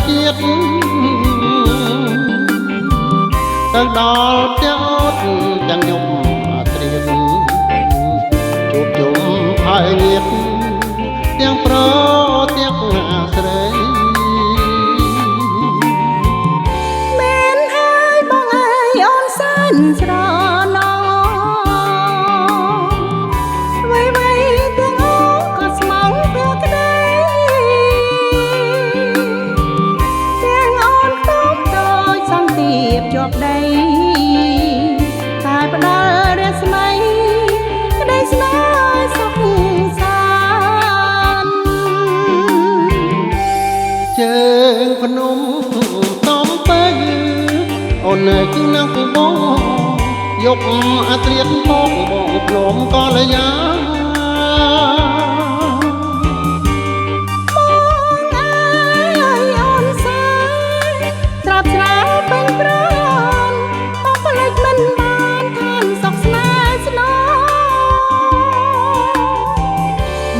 ជាតិទៅដល់ផ្ទះអត់ទាំងយប់ត្រៀមជួបជុំហើយងៀតទាំងប្រទាំងស្រីមែនហើយបងអើយអូនសែនស្រណោអ្វីទាំងអូនក៏ស្មោះក៏ក្ដីទាំងអូនក៏ដូចសង្ទាបជាប់ដីតែផ្ដល់រាស្មីក្ដីស្នេហ៍សុខសាន្តជើងភ្នំតំពេញអូននៅគឺនឹងបងយកអាត្រៀតមកបងព្រមក៏លយ៉ា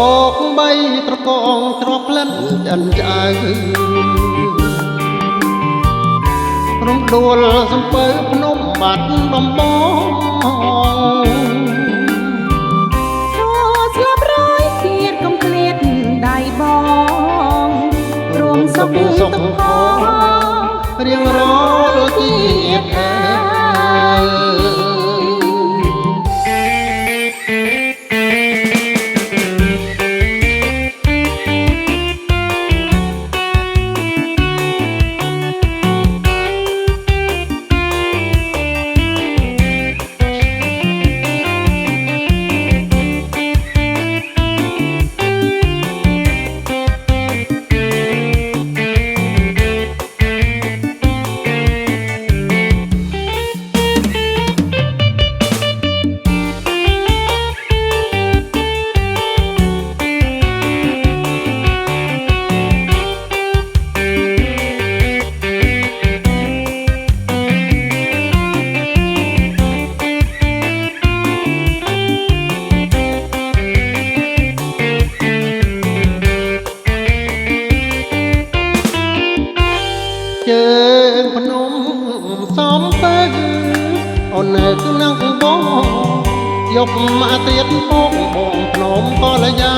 បោកបីត្រកងទ្របក្លិនចិនឆ្អៅរំដួលសំពៅភ្នំបាត់ដំបងស្លាប់រយទៀតកុំឃ្លាតដៃបងរួមសុខទុក្ខរៀងរាល់ទៀតជើងភ្នំសំពើអូននៅគឺនឹងបងយកមកទៀតមកបងភ្នំក៏លយ៉ា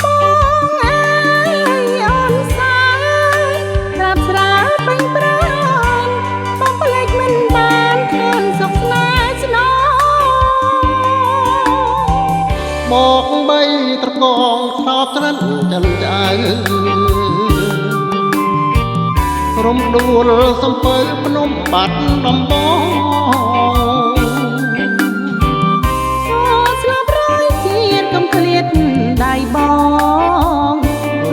បងអើយអូនសាត្រាប់ស្រាពេញប្រានបងផ្លេចមិនបានឃើញសុខស្នេហ៍ស្នងបោកបីត្រកងស្នប់ស្រិនចិនឆ្អៅរំដួលសំពៅភ្នំបាត់ដំបងស្លាប់រយជាតិកុំឃ្លាតដៃបង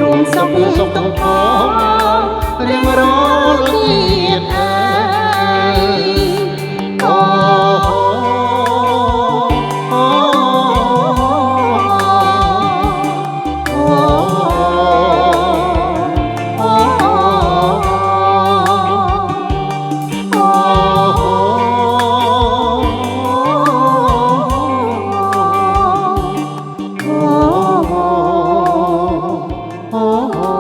រួមសុខទុក្ខរៀងរាល់ទៀតអើយអូOh